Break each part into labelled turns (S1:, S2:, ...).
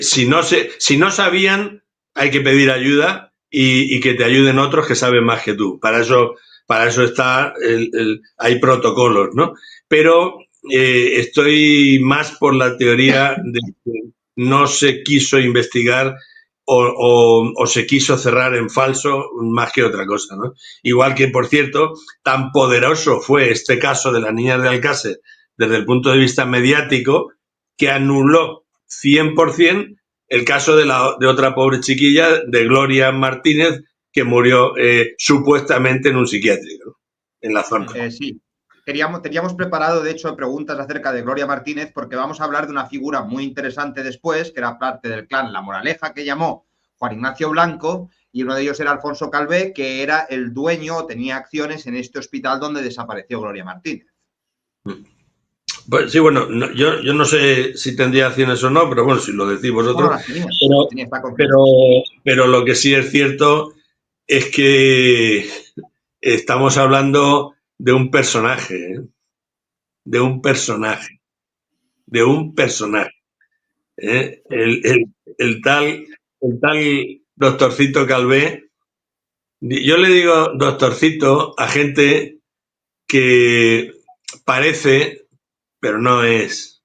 S1: si no sabían, hay que pedir ayuda y que te ayuden otros que saben más que tú. Para eso está hay protocolos, ¿no? Pero estoy más por la teoría de que no se quiso investigar o se quiso cerrar en falso más que otra cosa, ¿no? Igual que, por cierto, tan poderoso fue este caso de las niñas de Alcácer desde el punto de vista mediático que anuló 100% el caso de otra pobre chiquilla, de Gloria Martínez, que murió supuestamente en un psiquiátrico, ¿no? En la zona.
S2: Sí. Teníamos preparado, de hecho, preguntas acerca de Gloria Martínez, porque vamos a hablar de una figura muy interesante después, que era parte del clan La Moraleja, que llamó Juan Ignacio Blanco, y uno de ellos era Alfonso Calvé, que era el dueño, tenía acciones en este hospital donde desapareció Gloria Martínez.
S1: Pues sí, bueno, yo no sé si tendría acciones o no, pero bueno, si lo decís vosotros.
S2: No las tenía,
S1: Pero lo que sí es cierto es que estamos hablando de un personaje, ¿eh? De un personaje. ¿Eh? El tal doctorcito Calvé. Yo le digo doctorcito a gente que parece, pero no es.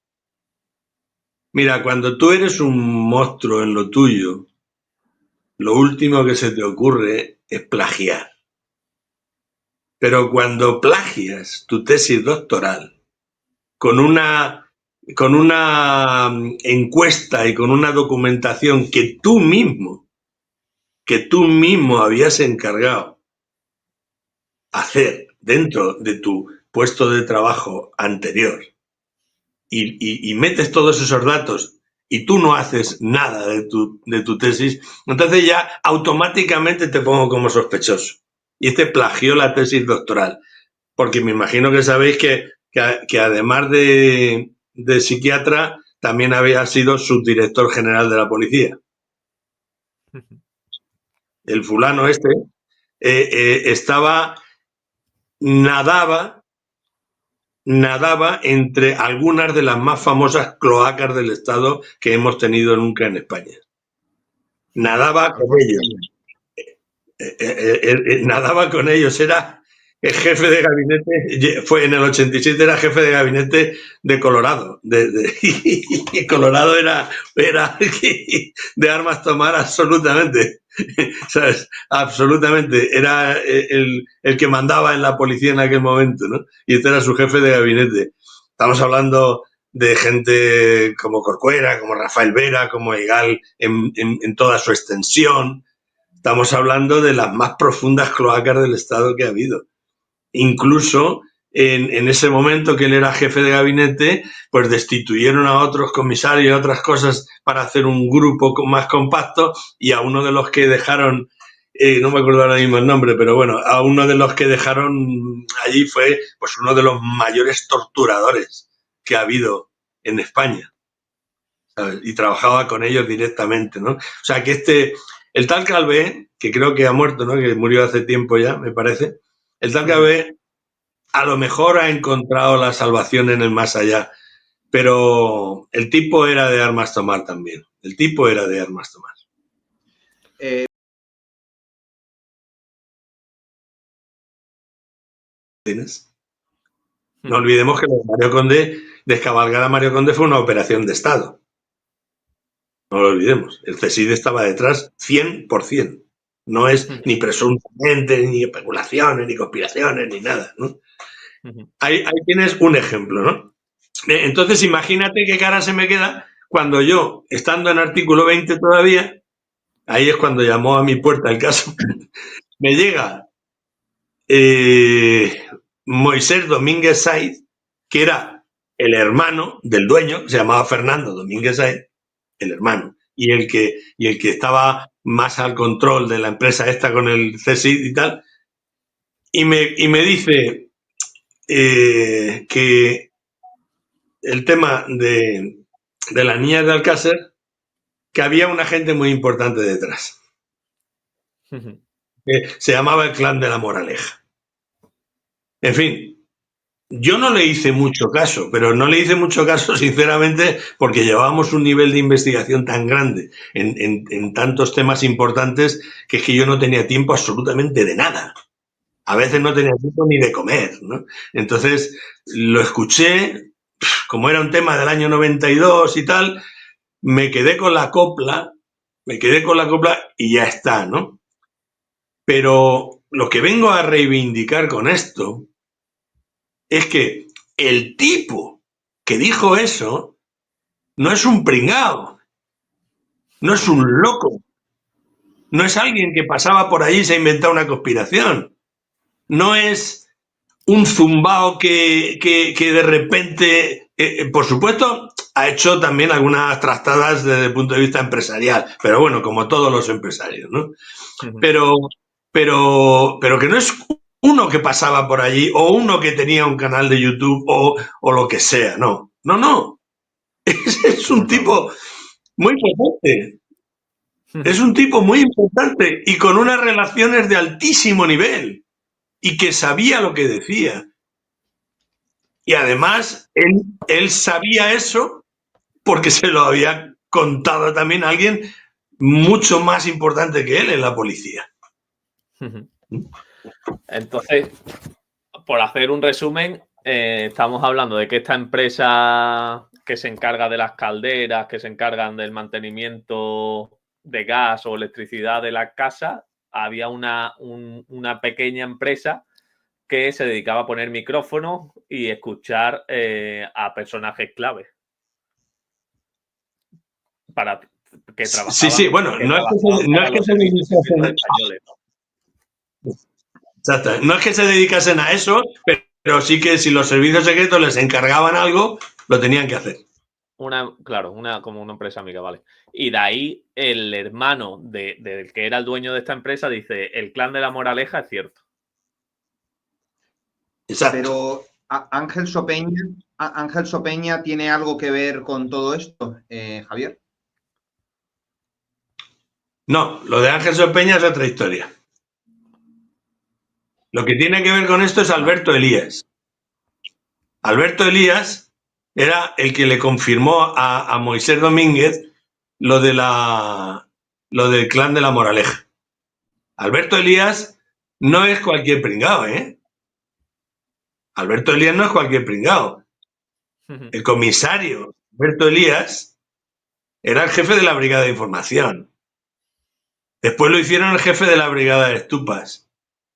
S1: Mira, cuando tú eres un monstruo en lo tuyo, lo último que se te ocurre es plagiar. Pero cuando plagias tu tesis doctoral con una encuesta y con una documentación que tú mismo habías encargado hacer dentro de tu puesto de trabajo anterior y metes todos esos datos y tú no haces nada de tu tesis, entonces ya automáticamente te pongo como sospechoso. Y plagió la tesis doctoral. Porque me imagino que sabéis que además de psiquiatra, también había sido subdirector general de la policía. El fulano nadaba entre algunas de las más famosas cloacas del Estado que hemos tenido nunca en España. Nadaba con ellos. Nadaba con ellos, era el jefe de gabinete, fue en el 87, era jefe de gabinete de Colorado. Y Colorado era de armas tomar absolutamente. ¿Sabes? Absolutamente. Era el que mandaba en la policía en aquel momento, ¿no? Y este era su jefe de gabinete. Estamos hablando de gente como Corcuera, como Rafael Vera, como Egal en toda su extensión. Estamos hablando de las más profundas cloacas del Estado que ha habido. Incluso en ese momento que él era jefe de gabinete, pues destituyeron a otros comisarios y otras cosas para hacer un grupo más compacto, y a uno de los que dejaron, no me acuerdo ahora mismo el nombre, pero bueno, a uno de los que dejaron allí fue pues uno de los mayores torturadores que ha habido en España, ¿sabes? Y trabajaba con ellos directamente, ¿no? O sea que el tal Calvé, que creo que ha muerto, ¿no? Que murió hace tiempo ya, me parece. El tal Calvé a lo mejor ha encontrado la salvación en el más allá, pero el tipo era de armas tomar también. El tipo era de armas tomar. ¿Tienes? No olvidemos que Mario Conde, descabalgar a Mario Conde fue una operación de Estado. No lo olvidemos. El CSID estaba detrás 100%. No es ni presuntamente, ni especulaciones, ni conspiraciones, ni nada, ¿no? Ahí tienes un ejemplo, ¿no? Entonces, imagínate qué cara se me queda cuando yo, estando en artículo 20 todavía, ahí es cuando llamó a mi puerta el caso, me llega Moisés Domínguez Saiz, que era el hermano del dueño, se llamaba Fernando Domínguez Saiz, el hermano, y el que estaba más al control de la empresa esta con el CSID y tal, y me dice que el tema de las niñas de Alcácer, que había una gente muy importante detrás. Se llamaba el Clan de la Moraleja. En fin, Yo no le hice mucho caso, pero no le hice mucho caso, sinceramente, porque llevábamos un nivel de investigación tan grande en tantos temas importantes que es que yo no tenía tiempo absolutamente de nada. A veces no tenía tiempo ni de comer, ¿no? Entonces lo escuché, como era un tema del año 92 y tal, me quedé con la copla, me quedé con la copla y ya está, ¿no? Pero lo que vengo a reivindicar con esto es que el tipo que dijo eso no es un pringao, no es un loco, no es alguien que pasaba por ahí y se ha inventado una conspiración, no es un zumbao que de repente, por supuesto, ha hecho también algunas trastadas desde el punto de vista empresarial, pero bueno, como todos los empresarios, ¿no? Pero, pero que no es uno que pasaba por allí o uno que tenía un canal de YouTube o lo que sea, no, no, no. Es un tipo muy potente, es un tipo muy importante y con unas relaciones de altísimo nivel y que sabía lo que decía. Y además, él sabía eso porque se lo había contado también a alguien mucho más importante que él en la policía.
S3: Entonces, por hacer un resumen, estamos hablando de que esta empresa que se encarga de las calderas, que se encargan del mantenimiento de gas o electricidad de la casa, había una pequeña empresa que se dedicaba a poner micrófonos y escuchar a personajes clave. Para que trabajaban.
S1: Sí, bueno, no es que se dedicasen
S3: españoles,
S1: ¿no? Exacto. No es que se dedicasen a eso, pero sí que si los servicios secretos les encargaban algo, lo tenían que hacer.
S3: Claro, como una empresa amiga, vale. Y de ahí el hermano del que era el dueño de esta empresa dice, el clan de la Moraleja es cierto.
S1: Exacto.
S2: Pero Ángel Sopeña tiene algo que ver con todo esto, Javier.
S1: No, lo de Ángel Sopeña es otra historia. Lo que tiene que ver con esto es Alberto Elías. Alberto Elías era el que le confirmó a Moisés Domínguez lo del clan de la Moraleja. Alberto Elías no es cualquier pringao, ¿eh? Alberto Elías no es cualquier pringao. El comisario Alberto Elías era el jefe de la Brigada de Información. Después lo hicieron el jefe de la Brigada de Estupas.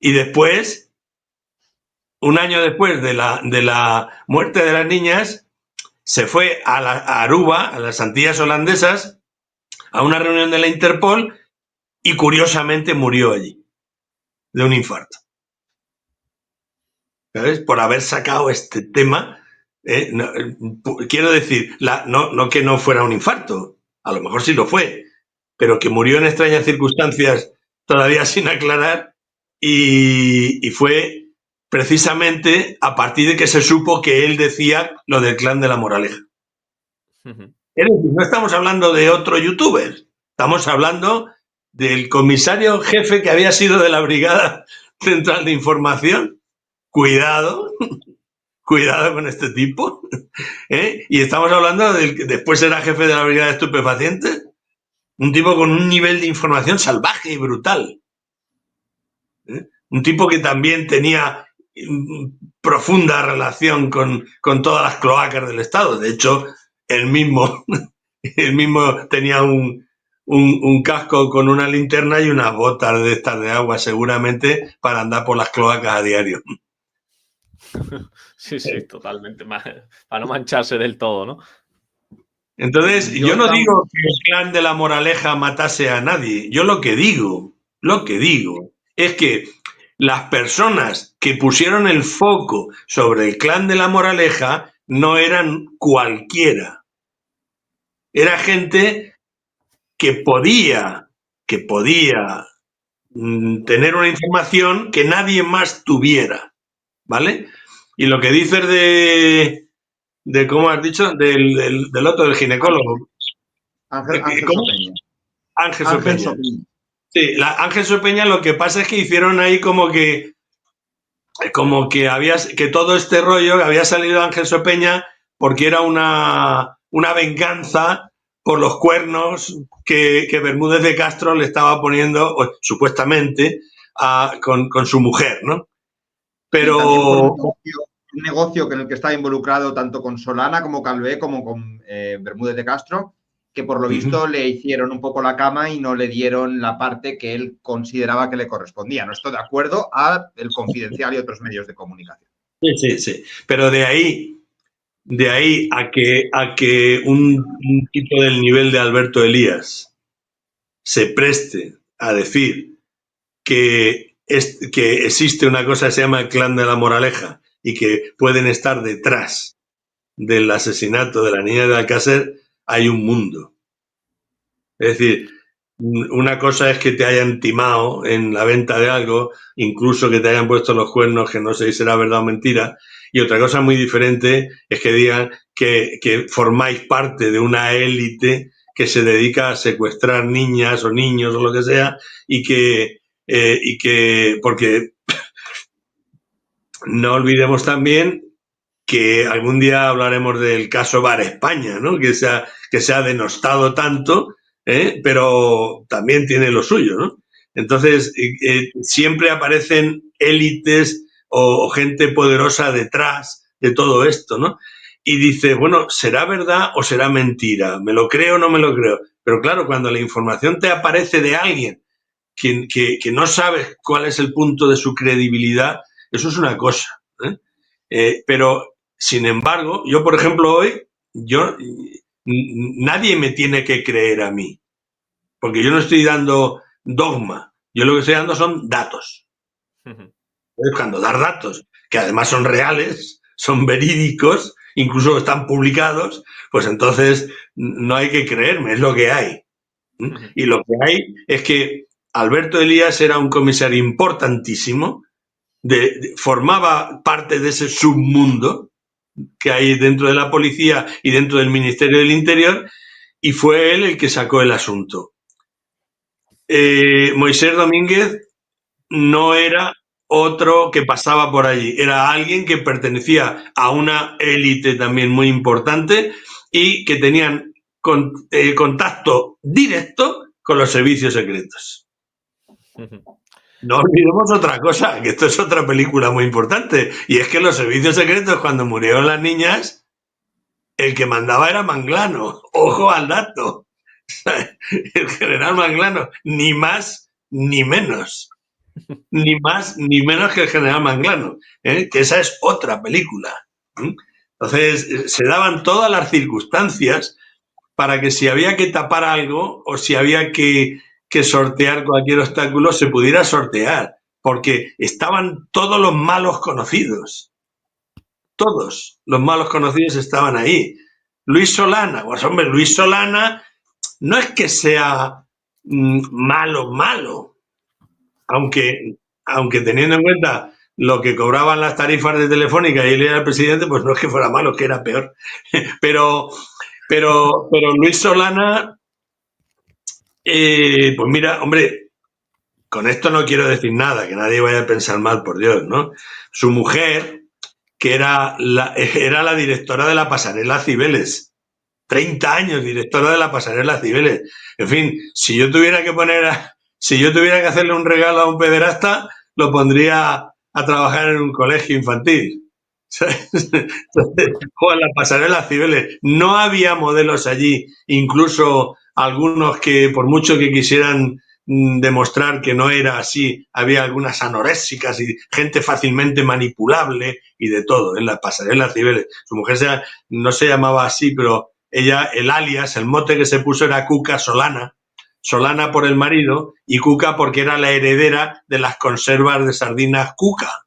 S1: Y después, un año después de la muerte de las niñas, se fue a Aruba, a las Antillas holandesas, a una reunión de la Interpol y curiosamente murió allí, de un infarto. ¿Sabes? Por haber sacado este tema. Quiero decir, no que no fuera un infarto, a lo mejor sí lo fue, pero que murió en extrañas circunstancias todavía sin aclarar y fue precisamente a partir de que se supo que él decía lo del clan de la Moraleja. Es decir, no estamos hablando de otro youtuber, estamos hablando del comisario jefe que había sido de la Brigada Central de Información. Cuidado con este tipo. Y estamos hablando del que después era jefe de la Brigada de Estupefacientes, un tipo con un nivel de información salvaje y brutal. Un tipo que también tenía profunda relación con todas las cloacas del Estado. De hecho, él mismo tenía un casco con una linterna y unas botas de estas de agua, seguramente, para andar por las cloacas a diario.
S3: Sí, totalmente. Para no mancharse del todo, ¿no?
S1: Entonces, yo no digo que el clan de la Moraleja matase a nadie. Yo lo que digo es que las personas que pusieron el foco sobre el clan de la Moraleja no eran cualquiera. Era gente que podía tener una información que nadie más tuviera, ¿vale? Y lo que dices de ¿cómo has dicho? Del otro, del ginecólogo.
S2: Ángel Sopeña.
S1: Ángel Sopeña. Sí, Ángel Sopeña, lo que pasa es que hicieron ahí como que como que todo este rollo había salido Ángel Sopeña porque era una venganza por los cuernos que Bermúdez de Castro le estaba poniendo, supuestamente, con su mujer, ¿no? Pero...
S2: también por un negocio en el que estaba involucrado tanto con Solana como Calvé como con Bermúdez de Castro, que por lo visto le hicieron un poco la cama y no le dieron la parte que él consideraba que le correspondía. No estoy de acuerdo a El Confidencial y otros medios de comunicación.
S1: Sí. Pero de ahí a que un tipo del nivel de Alberto Elías se preste a decir que existe una cosa que se llama el clan de la Moraleja y que pueden estar detrás del asesinato de la niña de Alcácer, hay un mundo. Es decir, una cosa es que te hayan timado en la venta de algo, incluso que te hayan puesto los cuernos, que no sé si será verdad o mentira, y otra cosa muy diferente es que digan que formáis parte de una élite que se dedica a secuestrar niñas o niños o lo que sea, y que porque no olvidemos también que algún día hablaremos del caso Bar España, ¿no? Que se ha denostado tanto, pero también tiene lo suyo, ¿no? Entonces, siempre aparecen élites o gente poderosa detrás de todo esto, ¿no? Y dice, bueno, ¿será verdad o será mentira? ¿Me lo creo o no me lo creo? Pero claro, cuando la información te aparece de alguien que no sabes cuál es el punto de su credibilidad, eso es una cosa, pero sin embargo, yo, por ejemplo, hoy, nadie me tiene que creer a mí, porque yo no estoy dando dogma, yo lo que estoy dando son datos. Cuando dar datos, que además son reales, son verídicos, incluso están publicados, pues entonces no hay que creerme, es lo que hay. Y lo que hay es que Alberto Elías era un comisario importantísimo, formaba parte de ese submundo que hay dentro de la policía y dentro del Ministerio del Interior, y fue él el que sacó el asunto. Moisés Domínguez no era otro que pasaba por allí, era alguien que pertenecía a una élite también muy importante y que tenían contacto directo con los servicios secretos. No olvidemos otra cosa, que esto es otra película muy importante, y es que los servicios secretos, cuando murieron las niñas, el que mandaba era Manglano. Ojo al dato. El general Manglano, ni más ni menos. Ni más ni menos que el general Manglano, que esa es otra película. Entonces, se daban todas las circunstancias para que si había que tapar algo o si había que sortear cualquier obstáculo, se pudiera sortear, porque estaban todos los malos conocidos. Todos los malos conocidos estaban ahí. Luis Solana, pues hombre, Luis Solana no es que sea malo, aunque teniendo en cuenta lo que cobraban las tarifas de Telefónica y él era el presidente, pues no es que fuera malo, que era peor. Pero Luis Solana, pues mira, hombre, con esto no quiero decir nada, que nadie vaya a pensar mal, por Dios, ¿no? Su mujer, que era la directora de la pasarela Cibeles, 30 años directora de la pasarela Cibeles. En fin, si yo tuviera que hacerle un regalo a un pederasta, lo pondría a trabajar en un colegio infantil. O en la pasarela Cibeles. No había modelos allí, incluso algunos que, por mucho que quisieran demostrar que no era así, había algunas anorésicas y gente fácilmente manipulable y de todo en la pasarela Cibeles. Su mujer no se llamaba así, pero ella, el alias, el mote que se puso era Cuca Solana. Solana por el marido y Cuca porque era la heredera de las conservas de sardinas Cuca,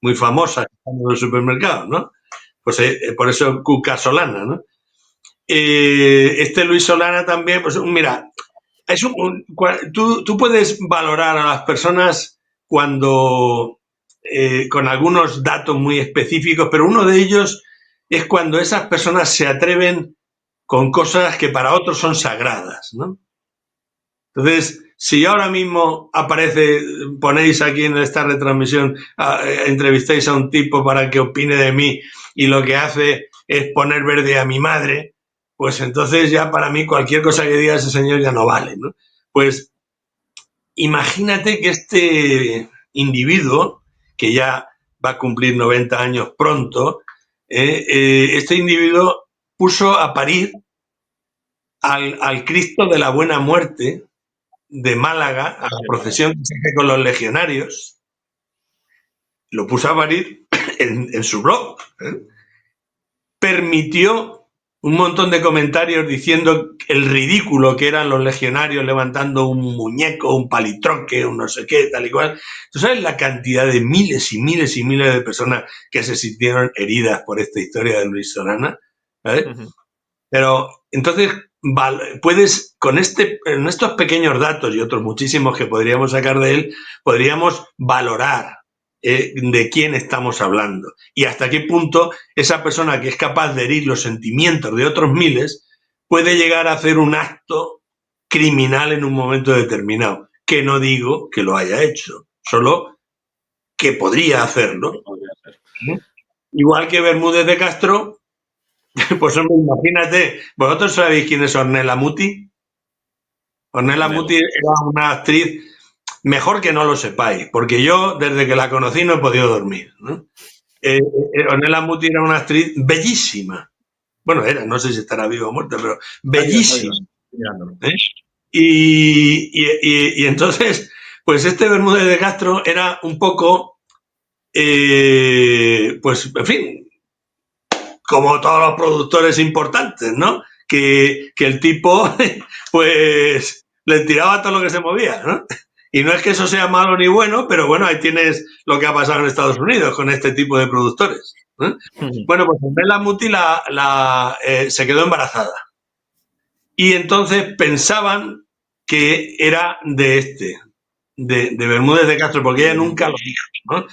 S1: muy famosas en los supermercados, ¿no? Pues por eso Cuca Solana, ¿no? Este Luis Solana también, pues mira, tú puedes valorar a las personas cuando con algunos datos muy específicos, pero uno de ellos es cuando esas personas se atreven con cosas que para otros son sagradas, ¿no? Entonces, Si ahora mismo ponéis aquí en esta retransmisión, entrevistáis a un tipo para que opine de mí y lo que hace es poner verde a mi madre, pues entonces ya para mí cualquier cosa que diga ese señor ya no vale, ¿no? Pues imagínate que este individuo, que ya va a cumplir 90 años pronto, este individuo puso a parir al Cristo de la Buena Muerte de Málaga, a la procesión que se hace con los legionarios, lo puso a parir en su blog. Permitió un montón de comentarios diciendo el ridículo que eran los legionarios levantando un muñeco, un palitroque, un no sé qué, tal y cual. ¿Tú sabes la cantidad de miles y miles y miles de personas que se sintieron heridas por esta historia de Luis Solana? ¿Sabes? Pero entonces puedes, con estos pequeños datos y otros muchísimos que podríamos sacar de él, podríamos valorar de quién estamos hablando y hasta qué punto esa persona que es capaz de herir los sentimientos de otros miles puede llegar a hacer un acto criminal en un momento determinado. Que no digo que lo haya hecho, solo que podría hacerlo. Igual que Bermúdez de Castro. Pues hombre, imagínate, ¿vosotros sabéis quién es Ornella Muti? Ornella Muti era una actriz, mejor que no lo sepáis, porque yo desde que la conocí no he podido dormir, ¿no? Ornella Muti era una actriz bellísima. Bueno, no sé si estará viva o muerta, pero bellísima. Y entonces, pues este Bermúdez de Castro era un poco, pues, en fin, como todos los productores importantes, ¿no? Que el tipo, pues, le tiraba todo lo que se movía, ¿no? Y no es que eso sea malo ni bueno, pero bueno, ahí tienes lo que ha pasado en Estados Unidos con este tipo de productores, ¿no? Bueno, pues Ornella Muti se quedó embarazada. Y entonces pensaban que era de Bermúdez de Castro, porque ella nunca lo dijo, ¿no?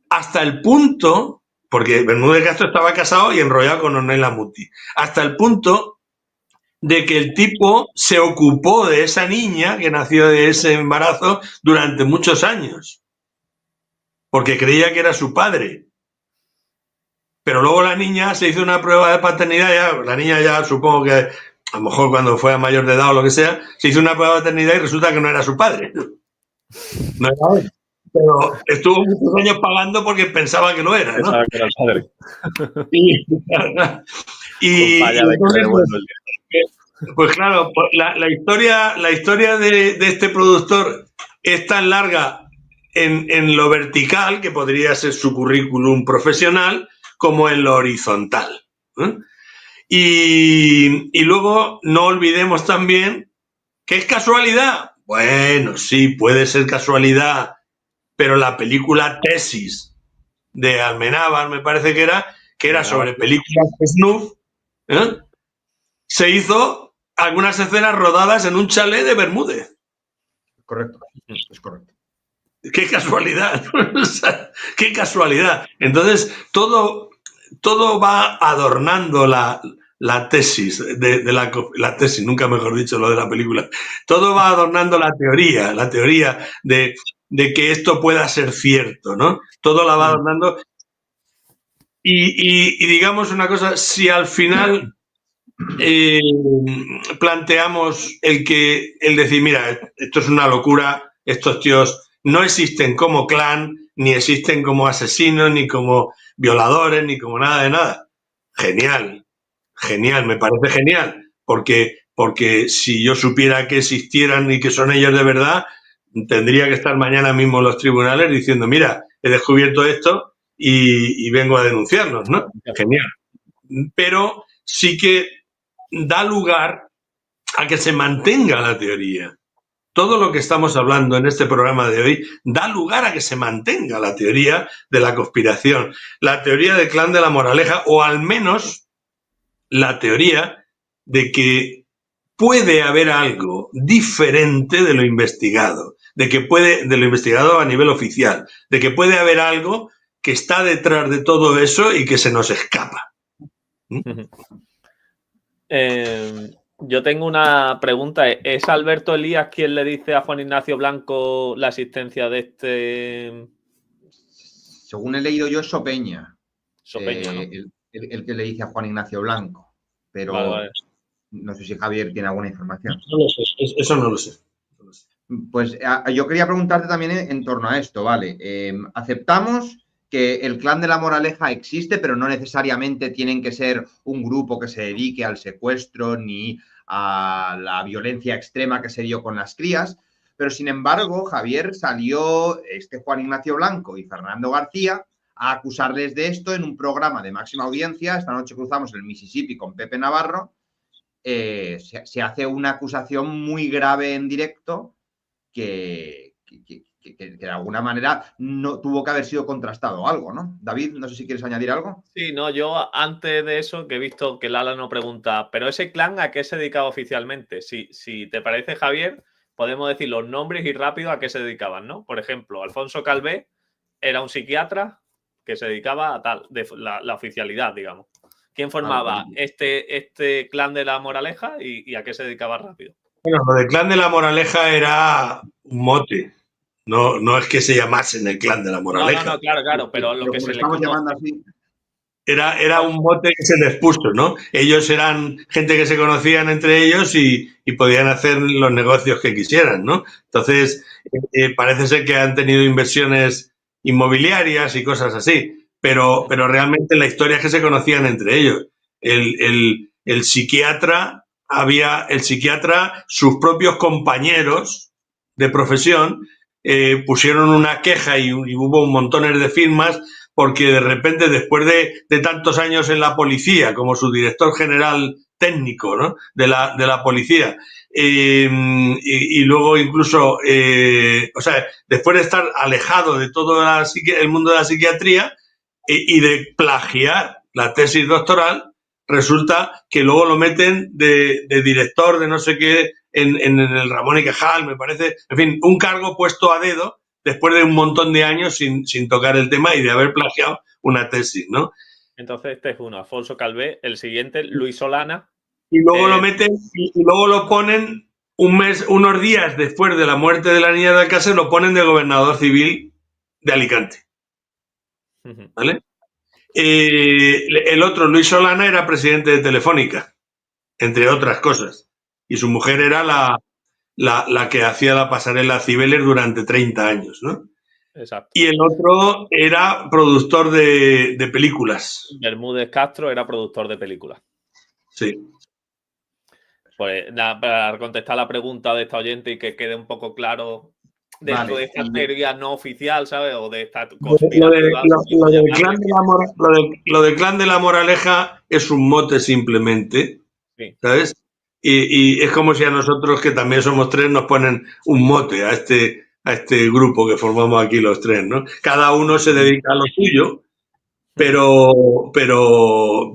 S1: Hasta el punto, porque Bermúdez de Castro estaba casado y enrollado con Ornella Muti, hasta el punto de que el tipo se ocupó de esa niña que nació de ese embarazo durante muchos años, porque creía que era su padre. Pero luego la niña se hizo una prueba de paternidad, la niña ya supongo que a lo mejor cuando fue a mayor de edad o lo que sea, se hizo una prueba de paternidad y resulta que no era su padre. No era él. Pero estuvo muchos años pagando porque pensaba que lo era, ¿no?
S3: Pensaba que era el padre.
S1: Y pues claro, la historia de este productor es tan larga en lo vertical, que podría ser su currículum profesional, como en lo horizontal, ¿eh? Y luego no olvidemos también que es casualidad. Bueno, sí, puede ser casualidad, pero la película Tesis de Almenábar, me parece que era sobre películas snuff, ¿eh? Se hizo algunas escenas rodadas en un chalet de Bermúdez.
S2: Correcto, es correcto.
S1: ¡Qué casualidad! ¡Qué casualidad! Entonces, todo va adornando la tesis, la tesis, nunca mejor dicho lo de la película. Todo va adornando la teoría de que esto pueda ser cierto, ¿no? Todo la va adornando. Y digamos una cosa, si al final planteamos el decir, mira, esto es una locura, estos tíos no existen como clan, ni existen como asesinos, ni como violadores, ni como nada de nada. Genial, me parece genial, porque si yo supiera que existieran y que son ellos de verdad, tendría que estar mañana mismo en los tribunales diciendo, mira, he descubierto esto y vengo a denunciarlos, ¿no? Genial. Pero sí que da lugar a que se mantenga la teoría. Todo lo que estamos hablando en este programa de hoy da lugar a que se mantenga la teoría de la conspiración, la teoría del clan de la moraleja, o al menos la teoría de que puede haber algo diferente de lo investigado, de lo investigado a nivel oficial, de que puede haber algo que está detrás de todo eso y que se nos escapa.
S3: Yo tengo una pregunta. ¿Es Alberto Elías quien le dice a Juan Ignacio Blanco la existencia de este
S2: Según he leído yo, es Sopeña,
S3: Sopeña, ¿no?
S2: el que le dice a Juan Ignacio Blanco, pero
S3: Vale.
S2: no sé si Javier tiene alguna información.
S1: No lo sé, eso no lo sé.
S2: Pues yo quería preguntarte también en torno a esto, ¿vale? Aceptamos que el clan de la Moraleja existe, pero no necesariamente tienen que ser un grupo que se dedique al secuestro ni a la violencia extrema que se dio con las crías. Pero sin embargo, Javier, salió Juan Ignacio Blanco y Fernando García a acusarles de esto en un programa de máxima audiencia. Esta noche cruzamos el Mississippi con Pepe Navarro. Se hace una acusación muy grave en directo que de alguna manera no tuvo que haber sido contrastado algo, ¿no? David, no sé si quieres añadir algo.
S3: Sí, no, yo antes de eso, que he visto que Lala no pregunta, ¿pero ese clan a qué se dedicaba oficialmente? Si te parece, Javier, podemos decir los nombres y rápido a qué se dedicaban, ¿no? Por ejemplo, Alfonso Calvé era un psiquiatra que se dedicaba a tal, de la oficialidad, digamos. ¿Quién formaba este clan de la Moraleja y a qué se dedicaba rápido?
S1: Bueno, lo del clan de la Moraleja era un mote. No es que se llamasen el clan de la Moraleja.
S3: No, claro, pero lo que se le
S2: estamos
S3: conoce.
S2: llamando así.
S1: Era un mote que se les puso, ¿no? Ellos eran gente que se conocían entre ellos y podían hacer los negocios que quisieran, ¿no? Entonces, parece ser que han tenido inversiones inmobiliarias y cosas así, pero realmente la historia es que se conocían entre ellos. El psiquiatra, sus propios compañeros de profesión pusieron una queja y hubo un montón de firmas porque de repente, después de tantos años en la policía, como su director general técnico, ¿no?, de la policía, y luego incluso, o sea, después de estar alejado de todo el mundo de la psiquiatría y de plagiar la tesis doctoral, resulta que luego lo meten de director de no sé qué en el Ramón y Cajal, me parece, en fin, un cargo puesto a dedo después de un montón de años sin tocar el tema y de haber plagiado una tesis, ¿no?
S3: Entonces, este es uno, Alfonso Calvé. El siguiente, Luis Solana.
S1: Y luego lo meten y luego lo ponen unos días después de la muerte de la niña de Alcácer, lo ponen de gobernador civil de Alicante. ¿Vale? El otro, Luis Solana, era presidente de Telefónica, entre otras cosas. Y su mujer era la que hacía la pasarela Cibeles durante 30 años, ¿no?
S3: Exacto.
S1: Y el otro era productor de películas.
S3: Bermúdez Castro era productor de películas.
S1: Sí.
S3: Pues nada, para contestar la pregunta de esta oyente y que quede un poco claro dentro de esta teoría no oficial, ¿sabes? O de esta conspirativa.
S1: Lo del clan de la Moraleja es un mote simplemente, sí, ¿sabes? Y es como si a nosotros, que también somos tres, nos ponen un mote a este grupo que formamos aquí los tres, ¿no? Cada uno se dedica a lo suyo, pero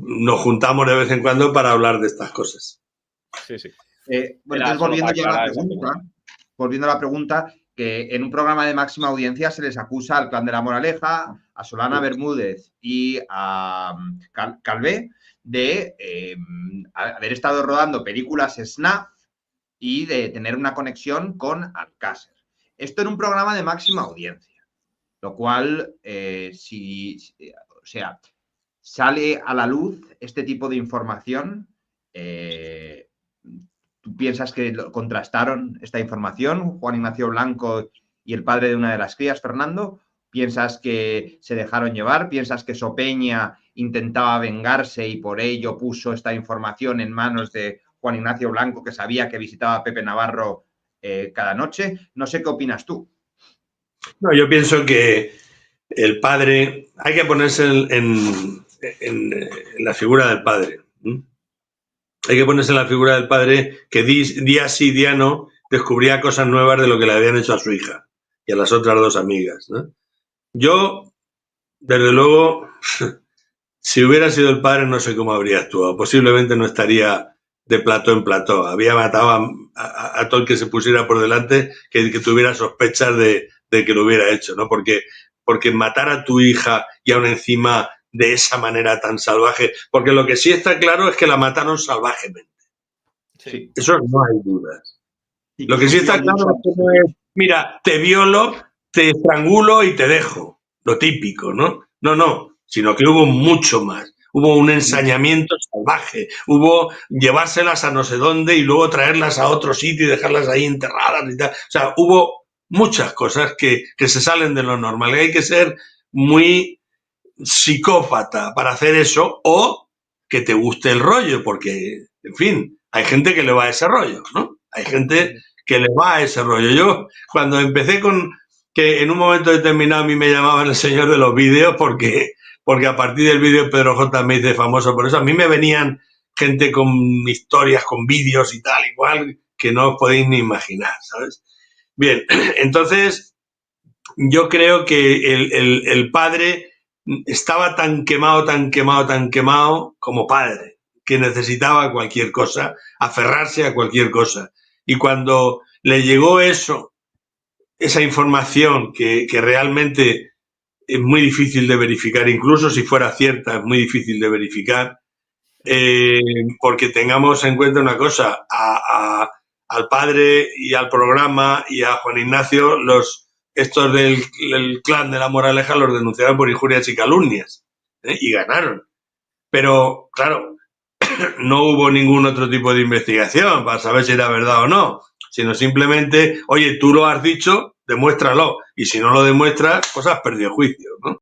S1: nos juntamos de vez en cuando para hablar de estas cosas.
S3: Sí, sí.
S2: Bueno, entonces, volviendo a la pregunta, que en un programa de máxima audiencia se les acusa al clan de la Moraleja, a Solana Bermúdez y a Calvé de haber estado rodando películas snuff y de tener una conexión con Alcácer. Esto en un programa de máxima audiencia, lo cual, sale a la luz este tipo de información. ¿Tú piensas que contrastaron esta información Juan Ignacio Blanco y el padre de una de las crías, Fernando? ¿Piensas que se dejaron llevar? ¿Piensas que Sopeña intentaba vengarse y por ello puso esta información en manos de Juan Ignacio Blanco, que sabía que visitaba a Pepe Navarro cada noche? No sé qué opinas tú.
S1: No, yo pienso que el padre, hay que ponerse en la figura del padre. Hay que ponerse en la figura del padre que día sí, día no, descubría cosas nuevas de lo que le habían hecho a su hija y a las otras dos amigas, ¿no? Yo, desde luego, si hubiera sido el padre, no sé cómo habría actuado. Posiblemente no estaría de plató en plató. Había matado a todo el que se pusiera por delante que tuviera sospechas de que lo hubiera hecho, ¿no? Porque matar a tu hija y aún encima de esa manera tan salvaje, porque lo que sí está claro es que la mataron salvajemente.
S2: Sí.
S1: Eso no hay dudas.
S2: Y
S1: Lo que sí está
S2: sufrió
S1: claro
S2: mucho.
S1: es que no es, mira, te violo, te estrangulo y te dejo. Lo típico, ¿no? No, sino que hubo mucho más. Hubo un ensañamiento salvaje, hubo llevárselas a no sé dónde y luego traerlas a otro sitio y dejarlas ahí enterradas y tal. O sea, hubo muchas cosas que se salen de lo normal. Hay que ser muy psicópata para hacer eso o que te guste el rollo, porque, en fin, hay gente que le va a ese rollo, ¿no? Hay gente que le va a ese rollo. Yo, cuando empecé con que en un momento determinado a mí me llamaban el señor de los vídeos porque a partir del vídeo Pedro J me hice famoso por eso, a mí me venían gente con historias, con vídeos y tal, igual, que no os podéis ni imaginar, ¿sabes? Bien, entonces yo creo que el padre estaba tan quemado como padre, que necesitaba cualquier cosa, aferrarse a cualquier cosa. Y cuando le llegó eso, esa información que realmente es muy difícil de verificar, incluso si fuera cierta, es muy difícil de verificar, porque tengamos en cuenta una cosa, al padre y al programa y a Juan Ignacio, estos del clan de la Moraleja los denunciaron por injurias y calumnias, y ganaron. Pero, claro, no hubo ningún otro tipo de investigación para saber si era verdad o no, sino simplemente, oye, tú lo has dicho, demuéstralo, y si no lo demuestras, pues has perdido juicio, ¿no?